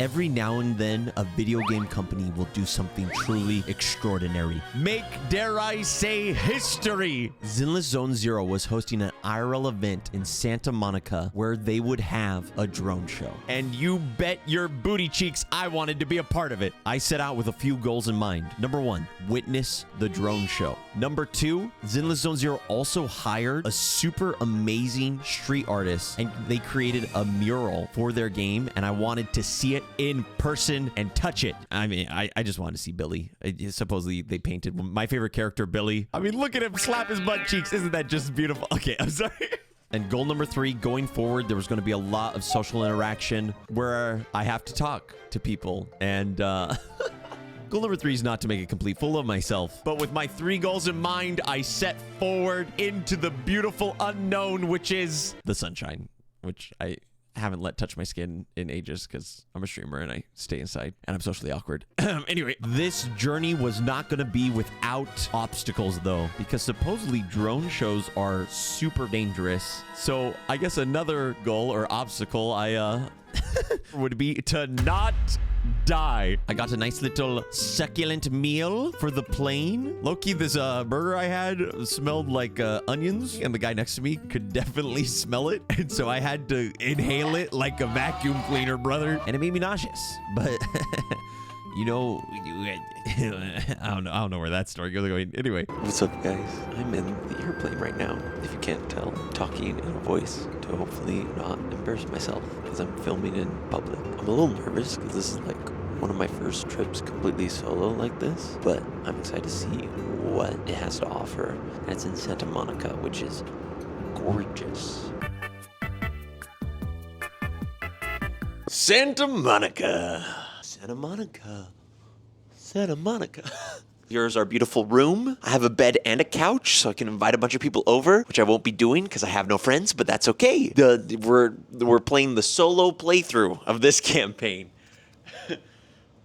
Every now and then, a video game company will do something truly extraordinary. Make, dare I say, history! Zenless Zone Zero was hosting an IRL event in Santa Monica where they would have a drone show. And you bet your booty cheeks I wanted to be a part of it. I set out with a few goals in mind. Number 1, witness the drone show. Number 2, Zenless Zone Zero also hired a super amazing street artist, and they created a mural for their game, and I wanted to see it in person and touch it. I mean, I just wanted to see Billy. Supposedly they painted my favorite character, Billy. I mean, look at him slap his butt cheeks. Isn't that just beautiful? Okay, I'm sorry. And goal number 3, going forward, there was going to be a lot of social interaction where I have to talk to people. And goal number 3 is not to make a complete fool of myself. But with my 3 goals in mind, I set forward into the beautiful unknown, which is the sunshine, which I haven't let touch my skin in ages because I'm a streamer and I stay inside and I'm socially awkward. Anyway, this journey was not going to be without obstacles though, because supposedly drone shows are super dangerous. So I guess another goal or obstacle would be to not die. I got a nice little succulent meal for the plane. Low-key, this burger I had smelled like onions, and the guy next to me could definitely smell it. And so I had to inhale it like a vacuum cleaner, brother. And it made me nauseous. But you know, I don't know where that story goes. Anyway. What's up, guys? I'm in the airplane right now. If you can't tell, I'm talking in a voice to hopefully not embarrass myself because I'm filming in public. I'm a little nervous because this is like one of my first trips completely solo like this, but I'm excited to see what it has to offer. And it's in Santa Monica, which is gorgeous. Santa Monica. Santa Monica. Santa Monica. Here's our beautiful room. I have a bed and a couch, so I can invite a bunch of people over, which I won't be doing because I have no friends, but that's okay. We're playing the solo playthrough of this campaign.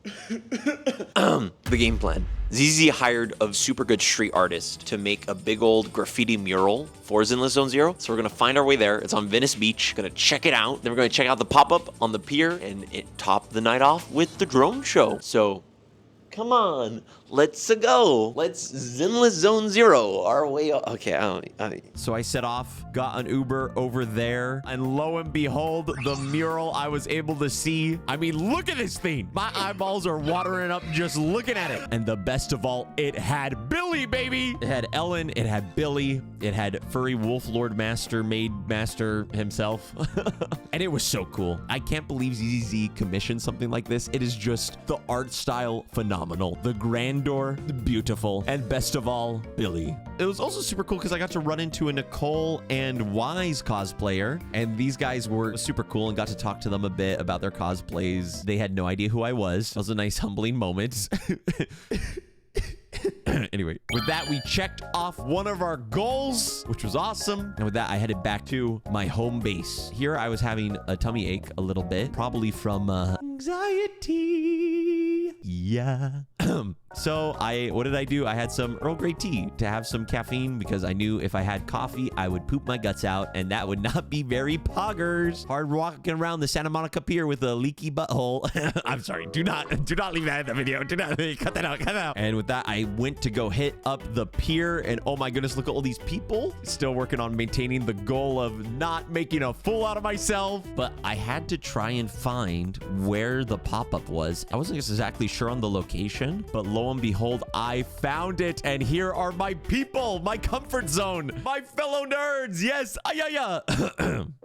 The game plan. ZZ hired a super good street artist to make a big old graffiti mural for Zenless Zone Zero. So we're gonna find our way there. It's on Venice Beach. Gonna check it out. Then we're gonna check out the pop-up on the pier and top the night off with the drone show. So come on, let's go. Let's Zenless Zone Zero our way. Okay, So I set off, got an Uber over there, and lo and behold, the mural I was able to see. I mean, look at this thing. My eyeballs are watering up just looking at it. And the best of all, it had Billy, baby. It had Ellen, it had Billy, it had Furry Wolf Lord Master, Maid Master himself. And it was so cool. I can't believe ZZZ commissioned something like this. It is just the art style phenomenal. The grandeur, beautiful. And best of all, Billy. It was also super cool because I got to run into a Nicole and Wise cosplayer, and these guys were super cool and got to talk to them a bit about their cosplays. They had no idea who I was. It was a nice humbling moment. Anyway, with that, we checked off one of our goals, which was awesome. And with that, I headed back to my home base. Here, I was having a tummy ache a little bit, probably from anxiety. Yeah. So what did I do? I had some Earl Grey tea to have some caffeine because I knew if I had coffee, I would poop my guts out, and that would not be very poggers. Hard walking around the Santa Monica Pier with a leaky butthole. I'm sorry. Do not leave that in the video. Do not cut that out. Cut that out. And with that, I went to go hit up the pier, and oh my goodness, look at all these people. Still working on maintaining the goal of not making a fool out of myself. But I had to try and find where the pop-up was. I wasn't exactly sure on the location, but lo and behold, I found it. And here are my people, my comfort zone, my fellow nerds. Yes.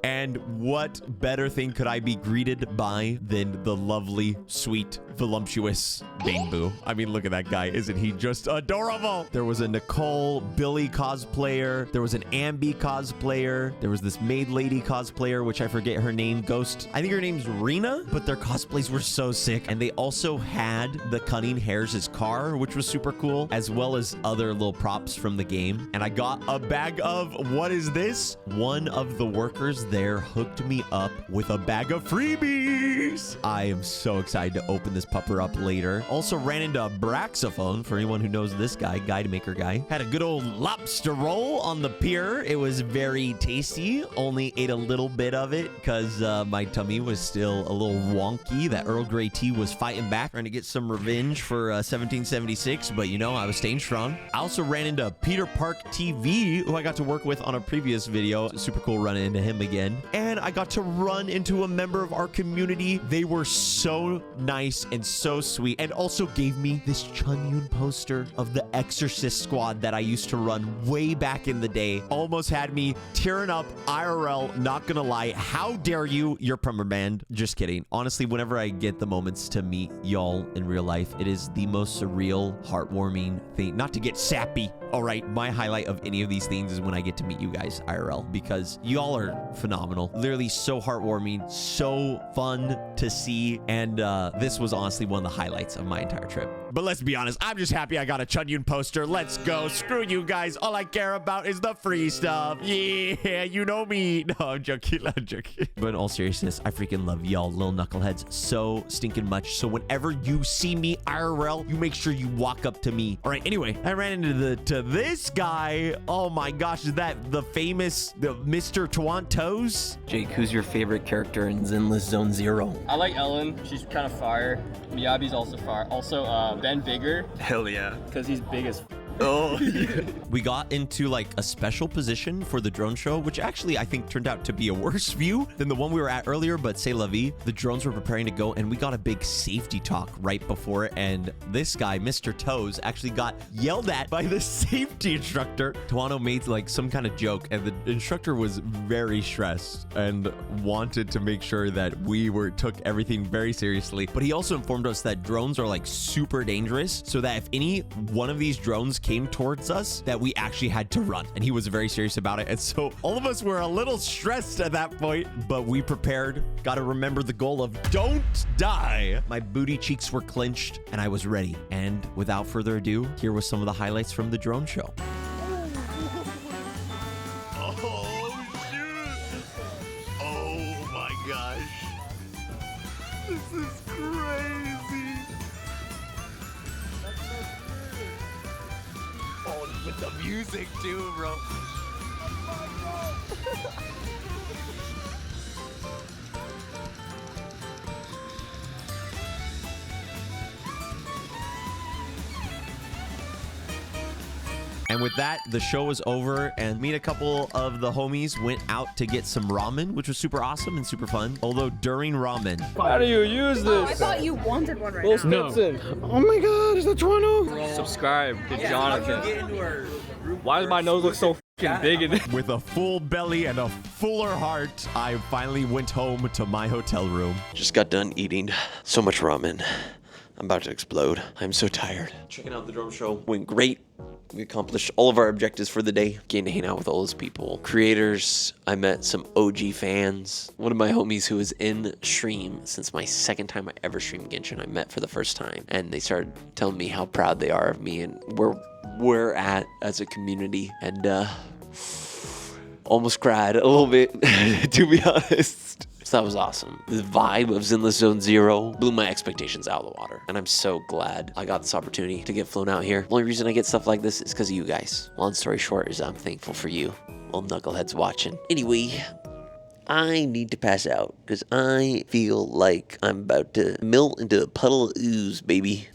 And what better thing could I be greeted by than the lovely, sweet, voluptuous Baneboo? I mean, look at that guy. Isn't he just adorable? There was a Nicole Billy cosplayer. There was an Ambi cosplayer. There was this maid lady cosplayer, which I forget her name. Ghost. I think her name's Rena, but their cosplays were so sick. And they also had the cunning hair workers' car, which was super cool, as well as other little props from the game. And I got a bag of, what is this? One of the workers there hooked me up with a bag of freebies. I am so excited to open this pupper up later. Also ran into a Braxophone, for anyone who knows this guy, guide maker guy. Had a good old lobster roll on the pier. It was very tasty. Only ate a little bit of it because my tummy was still a little wonky. That Earl Grey tea was fighting back, trying to get some revenge for 1776, but you know, I was staying strong. I also ran into Peter Park TV, who I got to work with on a previous video. Super cool running into him again. And I got to run into a member of our community. They were so nice and so sweet, and also gave me this Chunyun poster of the Exorcist squad that I used to run way back in the day. Almost had me tearing up IRL, not gonna lie. How dare you? You're Prummer Band. Just kidding. Honestly, whenever I get the moments to meet y'all in real life, it is the most surreal, heartwarming thing. Not to get sappy. All right, my highlight of any of these things is when I get to meet you guys IRL, because y'all are phenomenal. Literally so heartwarming, so fun to see, and this was honestly one of the highlights of my entire trip. But let's be honest, I'm just happy I got a Chunyun poster. Let's go. Screw you guys. All I care about is the free stuff. Yeah, you know me. No, I'm joking. I'm joking. But in all seriousness, I freaking love y'all little knuckleheads so stinking much. So whenever you see me IRL, you make sure you walk up to me. All right, anyway, I ran into this guy. Oh my gosh, is that the famous Mr. Twantos? Jake, who's your favorite character in Zenless Zone Zero? I like Ellen. She's kind of fire. Miyabi's also fire. Also, Ben Bigger. Hell yeah. Because he's big as Oh, we got into like a special position for the drone show, which actually I think turned out to be a worse view than the one we were at earlier, but c'est la vie. The drones were preparing to go, and we got a big safety talk right before it, and this guy, Mr. Toes, actually got yelled at by the safety instructor. Tawano made like some kind of joke, and the instructor was very stressed and wanted to make sure that we took everything very seriously. But he also informed us that drones are like super dangerous, so that if any one of these drones came towards us, that we actually had to run. And he was very serious about it. And so all of us were a little stressed at that point, but we prepared. Got to remember the goal of don't die. My booty cheeks were clenched and I was ready. And without further ado, here was some of the highlights from the drone show. Oh, shoot. Oh my gosh. This is crazy. Oh, with the music too, bro. And with that, the show was over, and me and a couple of the homies went out to get some ramen, which was super awesome and super fun. Although during ramen, How do you use Oh, I this? thought you wanted one right Little now. Stetson. Oh my god, is that Toronto? Subscribe to Jonathan. Why does my nose look so f***ing big in it? with a full belly and a fuller heart, I finally went home to my hotel room. Just got done eating so much ramen. I'm about to explode. I'm so tired. Checking out the drone show went great. We accomplished all of our objectives for the day. Getting to hang out with all those people. Creators. I met some OG fans. One of my homies who was in stream since my second time I ever streamed Genshin, I met for the first time. And they started telling me how proud they are of me and where we're at as a community. And almost cried a little bit, to be honest. So that was awesome. The vibe of Zenless Zone Zero blew my expectations out of the water. And I'm so glad I got this opportunity to get flown out here. The only reason I get stuff like this is because of you guys. Long story short is I'm thankful for you, all knuckleheads watching. Anyway, I need to pass out because I feel like I'm about to melt into a puddle of ooze, baby.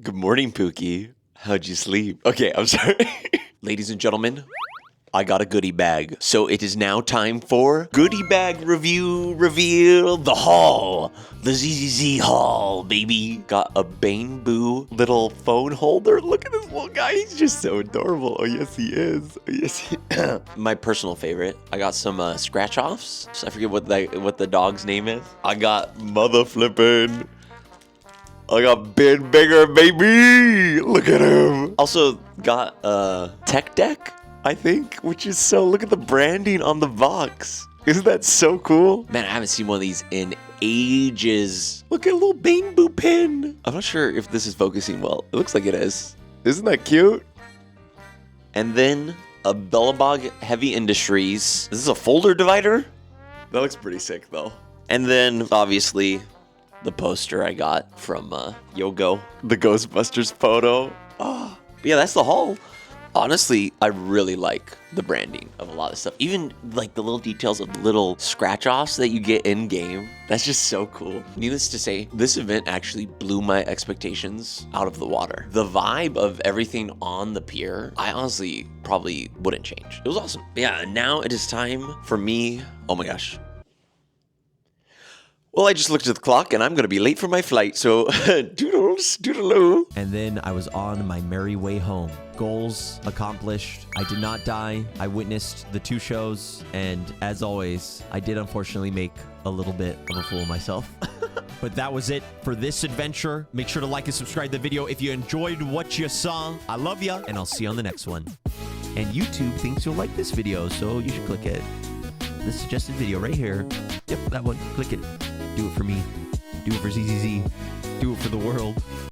Good morning, Pookie. How'd you sleep? Okay, I'm sorry. Ladies and gentlemen, I got a goodie bag. So it is now time for goodie bag review reveal. The haul. The ZZZ haul, baby. Got a Bamboo little phone holder. Look at this little guy. He's just so adorable. Oh, yes, he is. Oh, yes, he My personal favorite. I got some scratch offs. So I forget what the dog's name is. I got mother flippin'. I got Ben Bigger, baby. Look at him. Also got a tech deck, I think, which is so, look at the branding on the box. Isn't that so cool? Man, I haven't seen one of these in ages. Look at a little bamboo pin. I'm not sure if this is focusing well. It looks like it is. Isn't that cute? And then a Bellabog Heavy Industries. Is this a folder divider? That looks pretty sick though. And then obviously the poster I got from Yogo. The Ghostbusters photo. Oh, yeah, that's the haul. Honestly, I really like the branding of a lot of stuff. Even like the little details of little scratch-offs that you get in-game. That's just so cool. Needless to say, this event actually blew my expectations out of the water. The vibe of everything on the pier, I honestly probably wouldn't change. It was awesome. Yeah, now it is time for me. Oh my gosh. Well, I just looked at the clock and I'm going to be late for my flight, so doodles, doodaloo. And then I was on my merry way home. Goals accomplished. I did not die. I witnessed the 2 shows. And as always, I did unfortunately make a little bit of a fool of myself. But that was it for this adventure. Make sure to like and subscribe to the video if you enjoyed what you saw. I love ya, and I'll see you on the next one. And YouTube thinks you'll like this video, so you should click it. The suggested video right here. Yep, that one. Click it. Do it for me. Do it for ZZZ. Do it for the world.